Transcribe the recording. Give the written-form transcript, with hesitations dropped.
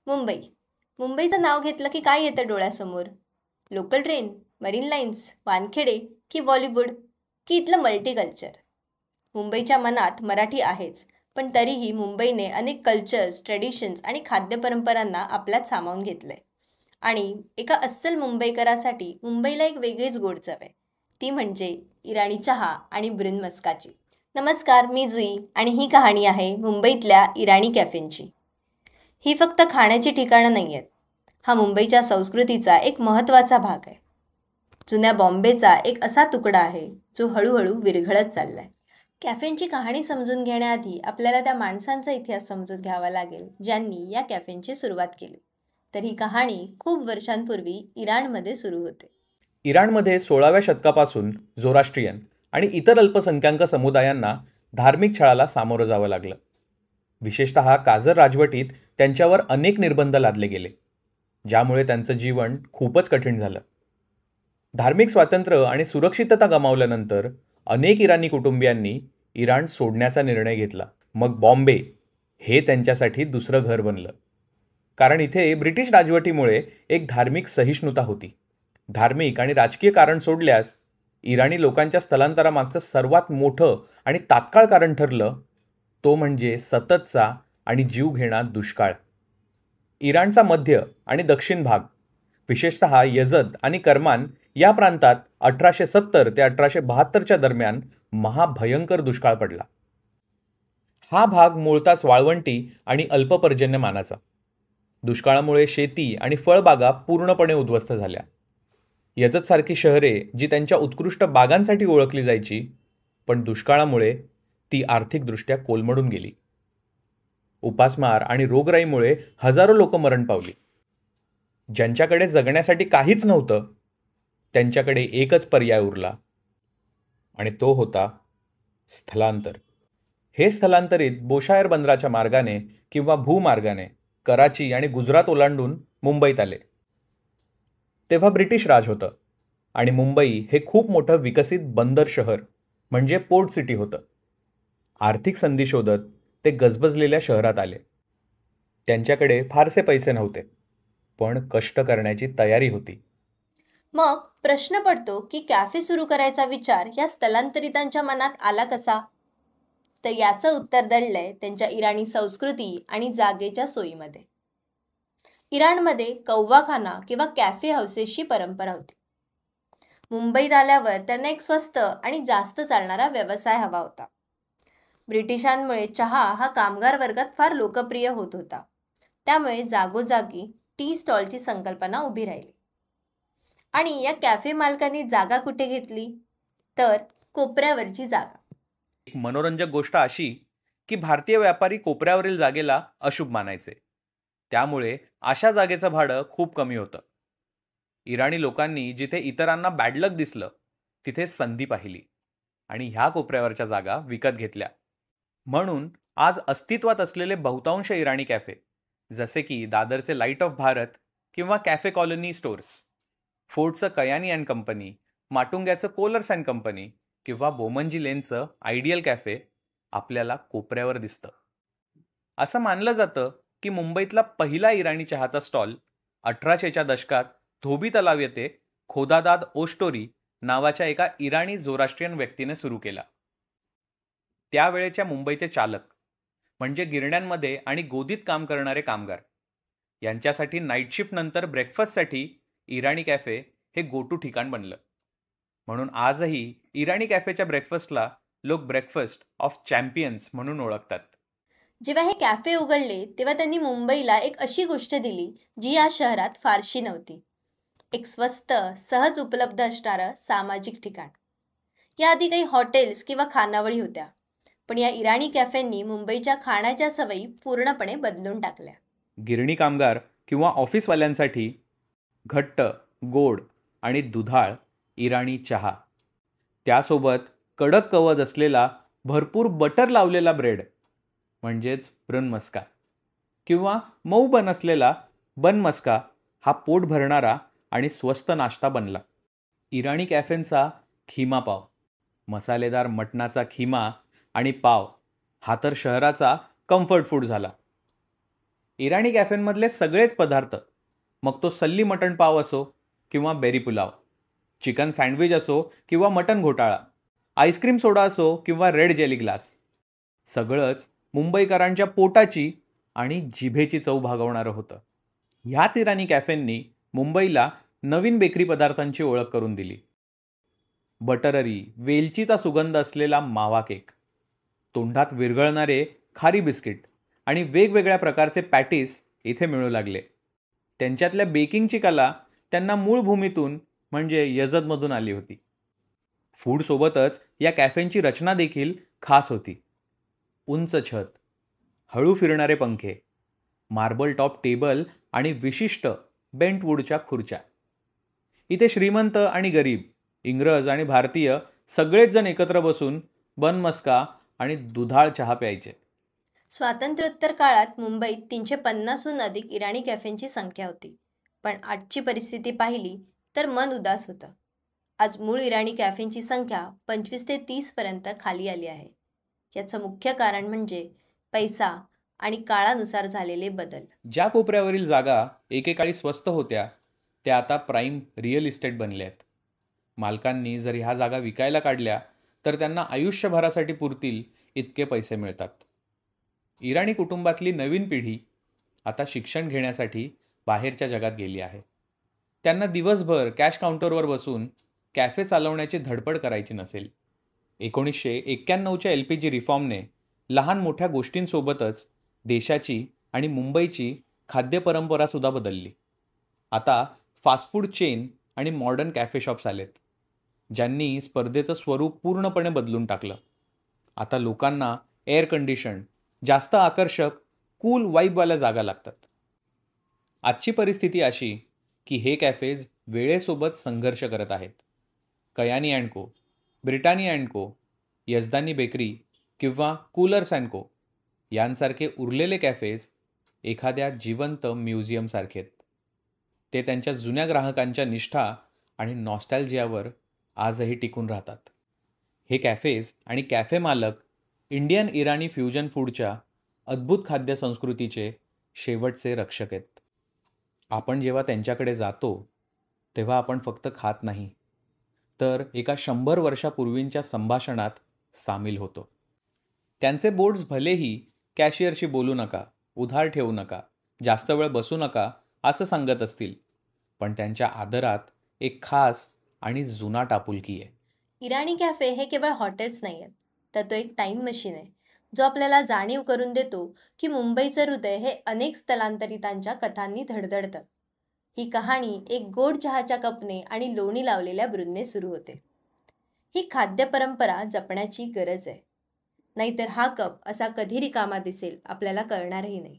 मुंबई. मुंबईचं नाव घेतलं की काय येतं डोळ्यासमोर? Local train, marine lines, Wankhede की बॉलिवूड की इथलं मल्टीकल्चर? मुंबईच्या मनात मराठी आहेच, पण तरीही मुंबईने अनेक कल्चर्स, ट्रेडिशन्स आणि खाद्यपरंपरांना आपल्यात सामावून घेतलंय. आणि एका अस्सल मुंबईकरासाठी मुंबईला एक वेगळीच गोड चव आहे. ती म्हणजे इराणी चहा आणि ब्रुन मस्काची. नमस्कार, मी जुई आणि ही कहाणी आहे मुंबईतल्या इराणी कॅफेंची. ही फक्त खाण्याची ठिकाणं नाही आहेत. हा मुंबईच्या संस्कृतीचा एक महत्त्वाचा भाग आहे. जुन्या बॉम्बेचा एक असा तुकडा आहे जो हळूहळू विरघळत चाललाय. कॅफेंची कहाणी समजून घेण्याआधी आपल्याला त्या माणसांचा इतिहास समजून घ्यावा लागेल ज्यांनी या कॅफेंची सुरुवात केली. तर ही कहाणी खूप वर्षांपूर्वी इराणमध्ये सुरू होते. इराणमध्ये 16व्या शतकापासून झोराष्ट्रियन आणि इतर अल्पसंख्याक समुदायांना धार्मिक छळाला सामोरं जावं लागलं. विशेषतः काझर राजवटीत त्यांच्यावर अनेक निर्बंध लादले गेले, ज्यामुळे त्यांचं जीवन खूपच कठीण झालं. धार्मिक स्वातंत्र्य आणि सुरक्षितता गमावल्यानंतर अनेक इराणी कुटुंबियांनी इराण सोडण्याचा निर्णय घेतला. मग बॉम्बे हे त्यांच्यासाठी दुसरं घर बनलं, कारण इथे ब्रिटिश राजवटीमुळे एक धार्मिक सहिष्णुता होती. धार्मिक आणि राजकीय कारण सोडल्यास इराणी लोकांच्या स्थलांतरामागचं सर्वात मोठं आणि तात्काळ कारण ठरलं तो म्हणजे सततचा आणि जीवघेणा दुष्काळ. इराणचा मध्य आणि दक्षिण भाग, विशेषतः यजद आणि करमान या प्रांतात 1870 ते 1872च्या दरम्यान महाभयंकर दुष्काळ पडला. हा भाग मूळताच वाळवंटी आणि अल्प पर्जन्यमानाचा. दुष्काळामुळे शेती आणि फळबागा पूर्णपणे उद्ध्वस्त झाल्या. यजदसारखी शहरे जी त्यांच्या उत्कृष्ट बागांसाठी ओळखली जायची, पण दुष्काळामुळे ती आर्थिकदृष्ट्या कोलमडून गेली. उपासमार आणि रोगराईमुळे हजारो लोक मरण पावली. ज्यांच्याकडे जगण्यासाठी काहीच नव्हतं त्यांच्याकडे एकच पर्याय उरला, आणि तो होता स्थलांतर. हे स्थलांतरित बोशायर बंदराच्या मार्गाने किंवा भूमार्गाने कराची आणि गुजरात ओलांडून मुंबईत आले. तेव्हा ब्रिटिश राज होतं आणि मुंबई हे खूप मोठं विकसित बंदर शहर म्हणजे पोर्ट सिटी होतं. आर्थिक संधी शोधत ते गजबजलेल्या शहरात आले. त्यांच्याकडे फारसे पैसे नव्हते, पण कष्ट करण्याची तयारी होती. मग प्रश्न पडतो की कॅफे सुरू करायचा विचार या स्थलांतरितांच्या मनात आला कसा? तर याचं उत्तर दडलंय त्यांच्या इराणी संस्कृती आणि जागेच्या सोयीमध्ये. इराणमध्ये कौवाखाना किंवा कॅफे हाऊसेसची परंपरा होती. मुंबईत आल्यावर त्यांना एक स्वस्त आणि जास्त चालणारा व्यवसाय हवा होता. ब्रिटिशांमुळे चहा हा कामगार वर्गात फार लोकप्रिय होत होता. त्यामुळे जागोजागी टी स्टॉलची संकल्पना उभी राहिली. आणि या कॅफे मालकांनी जागा कुठे घेतली? तर कोपऱ्यावरची जागा. एक मनोरंजक गोष्ट अशी की भारतीय व्यापारी कोपऱ्यावरील जागेला अशुभ मानायचे. त्यामुळे अशा जागेचं भाडं खूप कमी होतं. इराणी लोकांनी जिथे इतरांना बॅडलक दिसलं तिथे संधी पाहिली आणि ह्या कोपऱ्यावरच्या जागा विकत घेतल्या. म्हणून आज अस्तित्वात असलेले बहुतांश इराणी कॅफे, जसे की दादरचे लाईट ऑफ भारत किंवा कॅफे कॉलनी स्टोर्स, फोर्टचं कयानी अँड कंपनी, माटुंग्याचं कोलर्स अँड कंपनी किंवा बोमंजी लेनचं आयडियल कॅफे आपल्याला कोपऱ्यावर दिसतं. असं मानलं जातं की मुंबईतला पहिला इराणी चहाचा स्टॉल 1800च्या दशकात धोबी तलाव येथे खोदादाद ओस्टोरी नावाच्या एका इराणी झोराष्ट्रियन व्यक्तीने सुरू केला. त्यावेळेच्या मुंबईचे चालक म्हणजे गिरण्यांमध्ये आणि गोदीत काम करणारे कामगार यांच्यासाठी नाईट शिफ्ट नंतर ब्रेकफास्टसाठी इराणी कॅफे हे गो टू ठिकाण बनलं. म्हणून आजही इराणी कॅफेच्या ब्रेकफास्टला लोक ब्रेकफास्ट ऑफ चॅम्पियन्स म्हणून ओळखतात. जेव्हा हे कॅफे उघडले तेव्हा त्यांनी मुंबईला एक अशी गोष्ट दिली जी या शहरात फारशी नव्हती. एक स्वस्त, सहज उपलब्ध असणारं सामाजिक ठिकाण. याआधी काही हॉटेल्स किंवा खानावळी होत्या, पण या इराणी कॅफेंनी मुंबईच्या खाण्याच्या सवयी पूर्णपणे बदलून टाकल्या. गिरणी कामगार किंवा ऑफिसवाल्यांसाठी घट्ट, गोड आणि दुधाळ इराणी चहा, त्यासोबत कडक कवच असलेला भरपूर बटर लावलेला ब्रेड म्हणजेच ब्रुन मस्का किंवा मऊ बन असलेला बन मस्का हा पोट भरणारा आणि स्वस्त नाश्ता बनला. इराणी कॅफेंचा खिमा पाव, मसालेदार मटणाचा खिमा आणि पाव हा तर शहराचा कम्फर्ट फूड झाला. इराणी कॅफेंमधले सगळेच पदार्थ, मग तो सल्ली मटण पाव असो किंवा बेरी पुलाव, चिकन सँडविच असो किंवा मटण घोटाळा, आईस्क्रीम सोडा असो किंवा रेड जेली ग्लास, सगळंच मुंबईकरांच्या पोटाची आणि जिभेची चव भागवणारं होतं. ह्याच इराणी कॅफेंनी मुंबईला नवीन बेकरी पदार्थांची ओळख करून दिली. बटररी, वेलचीचा सुगंध असलेला मावा केक, तोंडात विरघळणारे खारी बिस्किट आणि वेगवेगळ्या प्रकारचे पॅटीस इथे मिळू लागले. त्यांच्यातल्या बेकिंगची कला त्यांना मूळ भूमीतून म्हणजे यजदमधून आली होती. फूडसोबतच या कॅफेंची रचना देखील खास होती. उंच छत, हळू फिरणारे पंखे, मार्बल टॉप टेबल आणि विशिष्ट बेंटवूडच्या खुर्च्या. इथे श्रीमंत आणि गरीब, इंग्रज आणि भारतीय सगळेच जण एकत्र बसून बनमस्का आणि दुधाळ चहा प्यायचे. स्वातंत्र्योत्तर काळात मुंबईत 350हून अधिक इराणी कॅफेंची संख्या होती. पण आजची परिस्थिती पाहिली तर मन उदास होतं. आज मूळ इराणी कॅफेंची संख्या 25 ते 30 पर्यंत खाली आली आहे. याचं मुख्य कारण म्हणजे पैसा आणि काळानुसार झालेले बदल. ज्या कोपऱ्यावरील जागा एकेकाळी स्वस्त होत्या त्या आता प्राईम रिअल इस्टेट बनल्या आहेत. मालकांनी जर ह्या जागा विकायला काढल्या तर त्यांना आयुष्यभरासाठी पुरतील इतके पैसे मिळतात. इराणी कुटुंबातली नवीन पिढी आता शिक्षण घेण्यासाठी बाहेरच्या जगात गेली आहे. त्यांना दिवसभर कॅश काउंटरवर बसून कॅफे चालवण्याची धडपड करायची नसेल. 1991च्या LPG रिफॉर्मने लहान मोठ्या गोष्टींसोबतच देशाची आणि मुंबईची खाद्यपरंपरासुद्धा बदलली. आता फास्ट फूड चेन आणि मॉडर्न कॅफे शॉप्स आलेत, ज्यांनी स्पर्धेचं स्वरूप पूर्णपणे बदलून टाकलं. आता लोकांना एअर कंडिशन, जास्त आकर्षक, कूल वाईबवाल्या जागा लागतात. आजची परिस्थिती अशी की हे कॅफेज वेळेसोबत संघर्ष करत आहेत. कयानी अँड को, ब्रिटानी अँड को, यजदानी बेकरी किंवा कूलर्स अँड को यांसारखे उरलेले कॅफेज एखाद्या जिवंत म्युझियमसारखे आहेत. ते त्यांच्या जुन्या ग्राहकांच्या निष्ठा आणि नॉस्टॅल्जियावर आजही टिकून राहतात. हे कॅफेज आणि कॅफे मालक इंडियन इराणी फ्युजन फूडच्या अद्भुत खाद्य संस्कृतीचे शेवटचे रक्षक आहेत. आपण जेव्हा त्यांच्याकडे जातो तेव्हा आपण फक्त खात नाही, तर एका 100 वर्षापूर्वींच्या संभाषणात सामील होतो. त्यांचे बोर्ड्स भलेही कॅशियरशी बोलू नका, उधार ठेवू नका, जास्त वेळ बसू नका असं सांगत असतील, पण त्यांच्या आदरात एक खास आणि जुनाट आपुलकी आहे. इराणी कॅफे हे केवळ हॉटेल्स नाही आहेत, तर तो एक टाईम मशीन आहे, जो आपल्याला जाणीव करून देतो की मुंबईचं हृदय हे अनेक स्थलांतरितांच्या कथांनी धडधडतं. ही कहाणी एक गोड चहाच्या कपने आणि लोणी लावलेल्या ब्रूने सुरू होते. ही खाद्य परंपरा जपण्याची गरज आहे, नाहीतर हा कप असा कधी रिकामा दिसेल आपल्याला कळणारही नाही.